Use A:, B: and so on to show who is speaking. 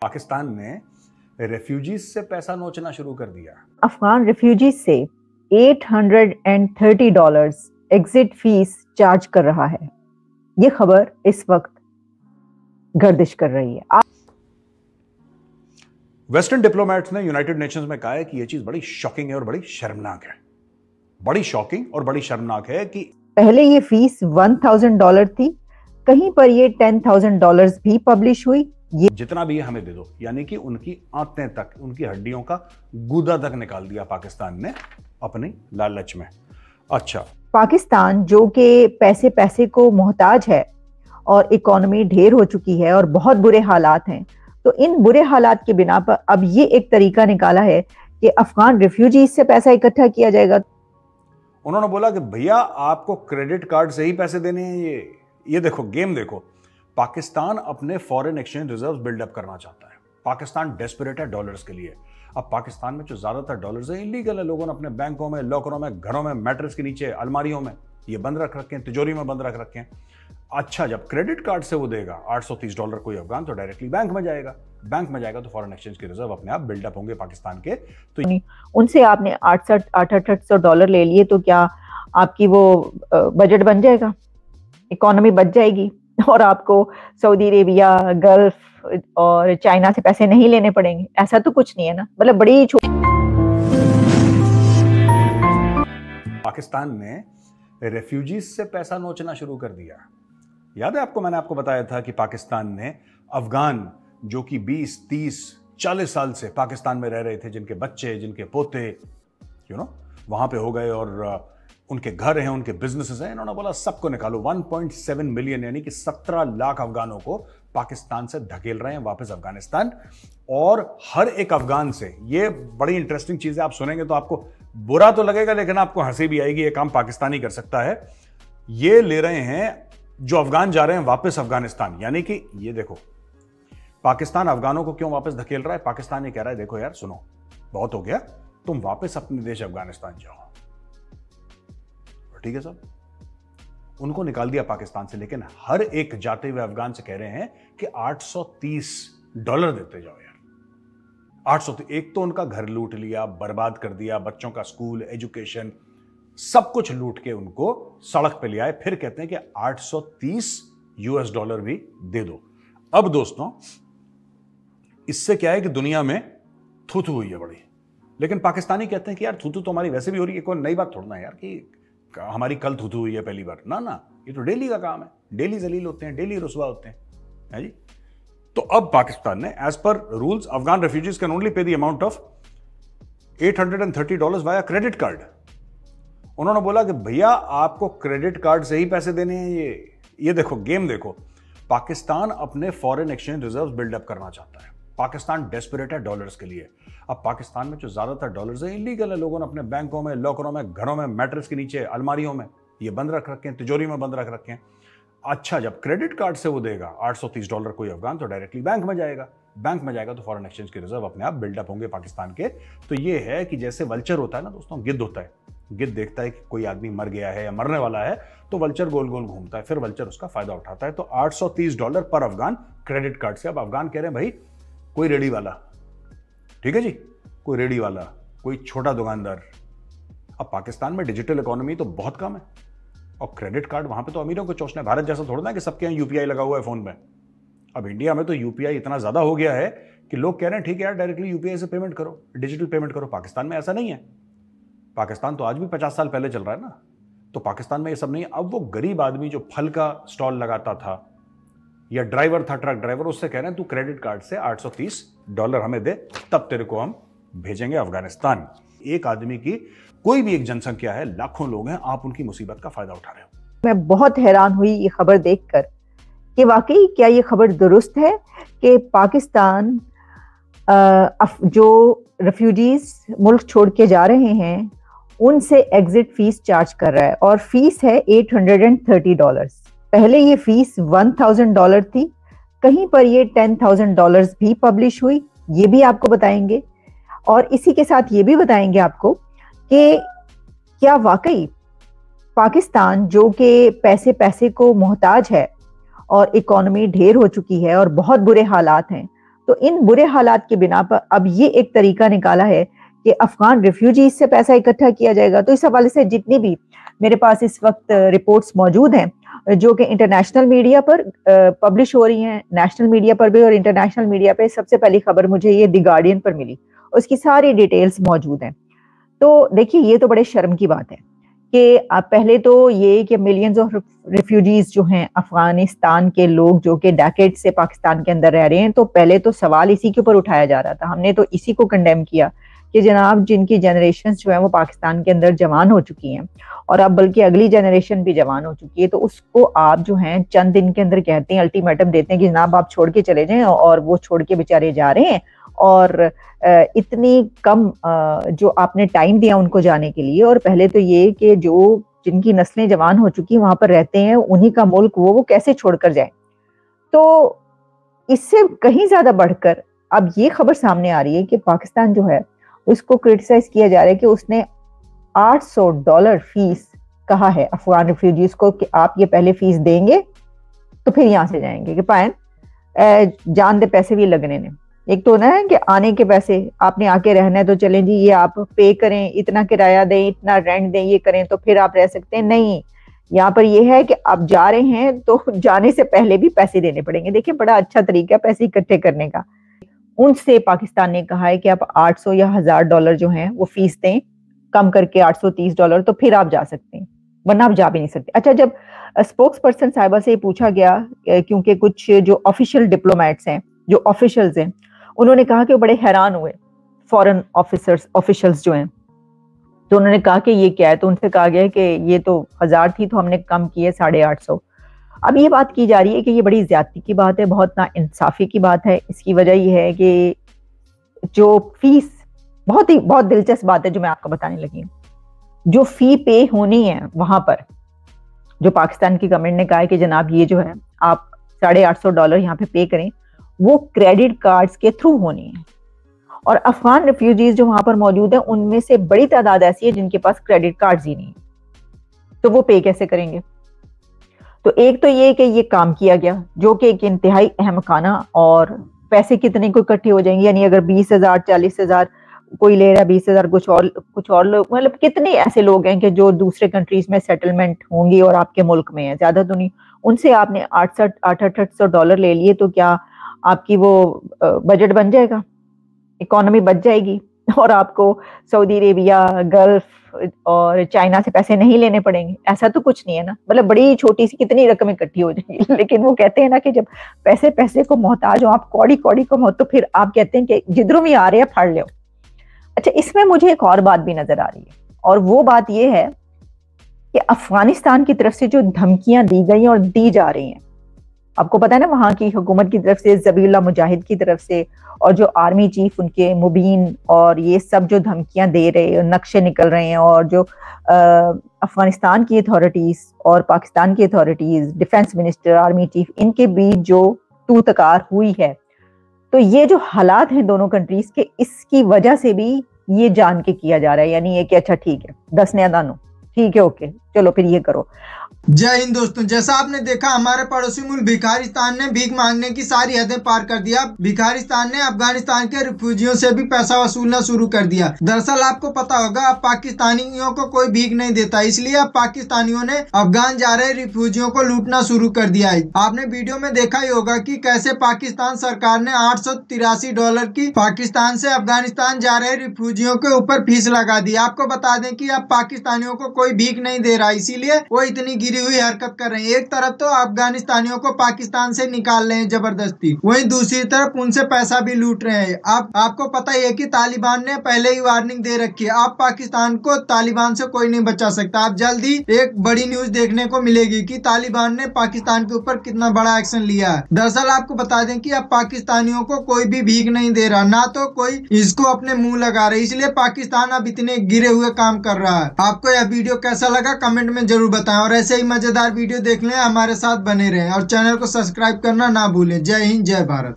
A: पाकिस्तान ने रेफ्यूजीज से पैसा नोचना शुरू कर दिया।
B: अफगान रेफ्यूजीज से $830 एग्जिट फीस चार्ज कर रहा है। ये खबर इस वक्त गर्दिश कर रही है।
A: वेस्टर्न डिप्लोमेट्स ने यूनाइटेड नेशंस में कहा है कि यह चीज बड़ी शॉकिंग है और बड़ी शर्मनाक है। बड़ी शॉकिंग और बड़ी शर्मनाक है कि
B: पहले ये फीस $1,000 थी, कहीं पर ये $10,000 भी पब्लिश हुई। ये
A: जितना भी हमें दे दो, यानी कि उनकी आंतें तक, उनकी हड्डियों का गूदा तक निकाल दिया पाकिस्तान ने अपनी लालच में। अच्छा,
B: पाकिस्तान जो कि पैसे पैसे को मोहताज है और इकोनॉमी ढेर हो चुकी है और बहुत बुरे हालात हैं, तो इन बुरे हालात के बिना पर अब ये एक तरीका निकाला है कि अफगान रिफ्यूजीज से पैसा इकट्ठा किया जाएगा।
A: उन्होंने बोला कि भैया आपको क्रेडिट कार्ड से ही पैसे देने हैं। ये देखो, गेम देखो। पाकिस्तान अपने फॉरेन एक्सचेंज रिजर्व्स बिल्डअप करना चाहता है। पाकिस्तान डेस्परेट है डॉलर्स के लिए। अब पाकिस्तान में जो ज्यादातर डॉलर्स हैं इलीगल है, लोगों ने अपने बैंकों में, लॉकरों में, घरों में, मैट्रेस के नीचे, अलमारियों में ये बंद रख रखे हैं, तिजोरी में बंद रख रखे हैं। अच्छा, जब क्रेडिट कार्ड से वो देगा $830 कोई अफगान, तो डायरेक्टली बैंक में जाएगा। बैंक में जाएगा तो फॉरेन एक्सचेंज के रिजर्व अपने आप बिल्डअप होंगे पाकिस्तान के। तो
B: उनसे आपने $800 ले लिए तो क्या आपकी वो बजट बन जाएगा, इकोनॉमी बच जाएगी और आपको सऊदी अरेबिया, गल्फ और चाइना से पैसे नहीं लेने पड़ेंगे? ऐसा तो कुछ नहीं है ना। मतलब बड़ी
A: पाकिस्तान ने रेफ्यूजीज से पैसा नोचना शुरू कर दिया। याद है आपको, मैंने आपको बताया था कि पाकिस्तान ने अफगान जो कि 20, 30, 40 साल से पाकिस्तान में रह रहे थे, जिनके बच्चे, जिनके पोते वहां पे हो गए और उनके घर हैं, उनके बिजनेसेस हैं, इन्होंने बोला सबको निकालो। 1.7 मिलियन यानी कि 17 लाख अफगानों को पाकिस्तान से धकेल रहे हैं वापस अफगानिस्तान। और हर एक अफगान से, ये बड़ी इंटरेस्टिंग चीज है, आप सुनेंगे तो आपको बुरा तो लगेगा लेकिन आपको हंसी भी आएगी। ये काम पाकिस्तान ही कर सकता है। ये ले रहे हैं जो अफगान जा रहे हैं वापस अफगानिस्तान, यानी कि ये देखो, पाकिस्तान अफगानों को क्यों वापस धकेल रहा है? पाकिस्तान ये कह रहा है देखो यार सुनो, बहुत हो गया, तुम वापस अपने देश अफगानिस्तान जाओ। ठीक है साहब, उनको निकाल दिया पाकिस्तान से, लेकिन हर एक जाते हुए अफगान से कह रहे हैं कि $830 देते जाओ यार। 830। एक तो उनका घर लूट लिया, बर्बाद कर दिया, बच्चों का स्कूल, एजुकेशन, सब कुछ लूट के उनको सड़क पे ले आए, फिर कहते हैं कि $830 भी दे दो। अब दोस्तों, इससे क्या है कि दुनिया में थू-थू हुई है बड़ी, लेकिन पाकिस्तानी कहते हैं कि यार थू-थू तो हमारी वैसे भी हो रही है, कोई नई बात थोड़ा ना यार कि हमारी कल थू-थू हुई है पहली बार। ना ना, ये तो डेली का काम है, डेली जलील होते हैं, डेली रुसवा होते हैं, है जी। तो अब पाकिस्तान ने as per rules Afghan refugees can only pay the amount of $830 via credit card. उन्होंने बोला कि भैया आपको क्रेडिट कार्ड से ही पैसे देने हैं। ये देखो, गेम देखो। पाकिस्तान अपने फॉरेन एक्सचेंज रिजर्व्स बिल्डअप करना चाहता है। पाकिस्तान डेस्परेट है डॉलर्स के लिए। अब पाकिस्तान में जो ज्यादातर डॉलर्स हैं इलीगल है, लोगों ने अपने बैंकों में, लॉकरों में, घरों में, मैट्रेस के नीचे, अलमारियों में ये बंद रख रखे हैं, तिजोरी में बंद रख रखे हैं। अच्छा, जब क्रेडिट कार्ड से वो देगा $830 कोई अफगान, तो डायरेक्टली बैंक में जाएगा। बैंक में जाएगा तो फॉरेन एक्सचेंज के रिजर्व अपने आप बिल्डअप होंगे पाकिस्तान के। तो ये है कि जैसे वल्चर होता है ना दोस्तों, गिद्ध होता है, गिद्ध देखता है कि कोई आदमी मर गया है या मरने वाला है, तो वल्चर गोल गोल घूमता है, फिर वल्चर उसका फायदा उठाता है। तो $830 पर अफगान क्रेडिट कार्ड से। अब अफगान कह रहे हैं भाई कोई रेडी वाला, ठीक है जी, कोई रेडी वाला, कोई छोटा दुकानदार। अब पाकिस्तान में डिजिटल इकोनॉमी तो बहुत कम है और क्रेडिट कार्ड वहां पे तो अमीरों को चोचना है। भारत जैसा थोड़ा ना कि सबके यहाँ यूपीआई लगा हुआ है फोन में। अब इंडिया में तो यूपीआई इतना ज्यादा हो गया है कि लोग कह रहे हैं ठीक है यार, डायरेक्टली यूपीआई से पेमेंट करो, डिजिटल पेमेंट करो। पाकिस्तान में ऐसा नहीं है। पाकिस्तान तो आज भी 50 साल पहले चल रहा है ना, तो पाकिस्तान में ये सब नहीं है। अब वो गरीब आदमी जो फल का स्टॉल लगाता था या ड्राइवर था, ट्रक ड्राइवर, उससे कह रहे हैं तू क्रेडिट कार्ड से $830 हमें दे, तब तेरे को हम भेजेंगे अफगानिस्तान। एक आदमी की कोई भी एक जनसंख्या है, लाखों लोग हैं, आप उनकी मुसीबत का फायदा उठा रहे हो।
B: मैं बहुत हैरान हुई ये खबर देखकर कि वाकई क्या ये खबर दुरुस्त है कि पाकिस्तान जो रेफ्यूजीज मुल्क छोड़ के जा रहे हैं उनसे एग्जिट फीस चार्ज कर रहा है, और फीस है $830। पहले ये फीस $1,000 थी, कहीं पर ये $10,000 भी पब्लिश हुई। ये भी आपको बताएंगे, और इसी के साथ ये भी बताएंगे आपको कि क्या वाकई पाकिस्तान जो कि पैसे पैसे को मोहताज है और इकोनॉमी ढेर हो चुकी है और बहुत बुरे हालात हैं, तो इन बुरे हालात के बिना पर अब ये एक तरीका निकाला है कि अफगान रिफ्यूजीज से पैसा इकट्ठा किया जाएगा। तो इस हवाले से जितनी भी मेरे पास इस वक्त रिपोर्ट्स मौजूद हैं जो कि इंटरनेशनल मीडिया पर पब्लिश हो रही हैं, नेशनल मीडिया पर भी और इंटरनेशनल मीडिया पे, सबसे पहली खबर मुझे ये द गार्डियन पर मिली, उसकी सारी डिटेल्स मौजूद हैं। तो देखिए ये तो बड़े शर्म की बात है कि पहले तो ये कि मिलियंस ऑफ रिफ्यूजीज जो हैं अफगानिस्तान के लोग जो कि डेकेड से पाकिस्तान के अंदर रह रहे हैं, तो पहले तो सवाल इसी के ऊपर उठाया जा रहा था। हमने तो इसी को कंडेम किया कि जनाब जिनकी जनरेशन जो है वो पाकिस्तान के अंदर जवान हो चुकी हैं और अब बल्कि अगली जनरेशन भी जवान हो चुकी है, तो उसको आप जो हैं चंद दिन के अंदर कहते हैं, अल्टीमेटम देते हैं कि जनाब आप छोड़ के चले जाएं, और वो छोड़ के बेचारे जा रहे हैं और इतनी कम जो आपने टाइम दिया उनको जाने के लिए। और पहले तो ये कि जो जिनकी नस्लें जवान हो चुकी वहां पर रहते हैं उन्हीं का मुल्क वो कैसे छोड़कर जाए। तो इससे कहीं ज्यादा बढ़कर अब ये खबर सामने आ रही है कि पाकिस्तान जो है उसको क्रिटिसाइज किया जा रहा है कि उसने $800 फीस कहा है अफगान रिफ्यूजीज को कि आप ये पहले फीस देंगे तो फिर यहां से जाएंगे, कि पाए जान दे पैसे भी लगने ने। एक तो ना है कि आने के पैसे, आपने आके रहना है तो चलें जी ये आप पे करें, इतना किराया दें, इतना रेंट दें, ये करें तो फिर आप रह सकते हैं। नहीं, यहाँ पर ये है कि आप जा रहे हैं तो जाने से पहले भी पैसे देने पड़ेंगे। देखिए बड़ा अच्छा तरीका है पैसे इकट्ठे करने का। उनसे पाकिस्तान ने कहा है कि आप 800 या $1000 जो हैं वो फीस दें, कम करके $830, तो फिर आप जा सकते हैं, वरना आप जा भी नहीं सकते। अच्छा, जब स्पोक्स पर्सन साहिबा से पूछा गया, क्योंकि कुछ जो ऑफिशियल डिप्लोमेट्स हैं, जो ऑफिशियल्स हैं, उन्होंने कहा कि वो बड़े हैरान हुए फॉरेन ऑफिशियल्स जो हैं, तो उन्होंने कहा कि ये क्या है, तो उनसे कहा गया कि ये तो 1000 थी तो हमने कम की है 850। अब ये बात की जा रही है कि ये बड़ी ज्यादती की बात है, बहुत नाइंसाफी की बात है। इसकी वजह ये है कि जो फीस, बहुत दिलचस्प बात है जो मैं आपको बताने लगी हूँ, जो फी पे होनी है वहां पर, जो पाकिस्तान की गवर्नमेंट ने कहा है कि जनाब ये जो है आप $850 यहाँ पे करें, वो क्रेडिट कार्ड्स के थ्रू होनी है। और अफगान रिफ्यूजीज जो वहां पर मौजूद है उनमें से बड़ी तादाद ऐसी है जिनके पास क्रेडिट कार्ड्स ही नहीं, तो वो पे कैसे करेंगे? तो एक तो ये कि ये काम किया गया जो कि एक इंतहाई अहमकाना, और पैसे कितने को इकट्ठे हो जाएंगे, यानी अगर 20,000 40,000 कोई ले रहा है, 20,000 कुछ और लोग, मतलब कितने ऐसे लोग हैं कि जो दूसरे कंट्रीज में सेटलमेंट होंगी और आपके मुल्क में है, ज्यादा तो नहीं, उनसे आपने $800 ले लिए तो क्या आपकी वो बजट बन जाएगा, इकोनॉमी बच जाएगी और आपको सऊदी अरेबिया, गल्फ और चाइना से पैसे नहीं लेने पड़ेंगे? ऐसा तो कुछ नहीं है ना, मतलब बड़ी छोटी सी कितनी रकम इकट्ठी हो जाएगी। लेकिन वो कहते हैं ना कि जब पैसे को मोहताज हो आप, कौड़ी को मोहताज, तो फिर आप कहते हैं कि जिधरों भी आ रहे हैं फाड़ लो। अच्छा, इसमें मुझे एक और बात भी नजर आ रही है, और वो बात ये है कि अफगानिस्तान की तरफ से जो धमकियां दी गई और दी जा रही हैं, आपको पता है ना वहां की हुकूमत की तरफ से, ज़बीहुल्लाह मुजाहिद की तरफ से, और जो आर्मी चीफ उनके मुबीन, और ये सब जो धमकियां दे रहे हैं, नक्शे निकल रहे हैं, और जो अफगानिस्तान की अथॉरिटीज और पाकिस्तान की authorities, defence minister, army chief, इनके बीच जो तू तकार हुई है, तो ये जो हालात हैं दोनों कंट्रीज के, इसकी वजह से भी ये जान के किया जा रहा है, यानी ये कि अच्छा ठीक है 10 नया दानो, ठीक है, ओके, चलो फिर ये करो।
C: जय हिंद दोस्तों, जैसा आपने देखा हमारे पड़ोसी मुल्क भिखारिस्तान ने भीख मांगने की सारी हदें पार कर दिया। भिखारिस्तान ने अफगानिस्तान के रिफ्यूजियों से भी पैसा वसूलना शुरू कर दिया। दरअसल आपको पता होगा अब पाकिस्तानियों को कोई भीख नहीं देता, इसलिए अब पाकिस्तानियों ने अफगान जा रहे रिफ्यूजियों को लूटना शुरू कर दिया है। आपने वीडियो में देखा ही होगा कि कैसे पाकिस्तान सरकार ने $883 की पाकिस्तान से अफगानिस्तान जा रहे रिफ्यूजियों के ऊपर फीस लगा दी। आपको बता दें कि अब पाकिस्तानियों को कोई भीख नहीं दे रहा, इसीलिए वो इतनी गिरी हुई हरकत कर रहे हैं। एक तरफ तो अफगानिस्तानियों को पाकिस्तान से निकाल रहे हैं जबरदस्ती, वहीं दूसरी तरफ उनसे पैसा भी लूट रहे हैं। अब आपको पता ही है कि तालिबान ने पहले ही वार्निंग दे रखी है, अब पाकिस्तान को तालिबान से कोई नहीं बचा सकता। अब जल्दी एक बड़ी न्यूज देखने को मिलेगी कि तालिबान ने पाकिस्तान के ऊपर कितना बड़ा एक्शन लिया है। दरअसल आपको बता दें कि अब पाकिस्तानियों को कोई भी भीख नहीं दे रहा, ना तो कोई इसको अपने मुंह लगा रहे, इसलिए पाकिस्तान अब इतने गिरे हुए काम कर रहा है। आपको यह वीडियो कैसा लगा कमेंट में जरूर बताएं, और ऐसे ही मजेदार वीडियो देखने हमारे साथ बने रहें, और चैनल को सब्सक्राइब करना ना भूलें। जय हिंद, जय भारत।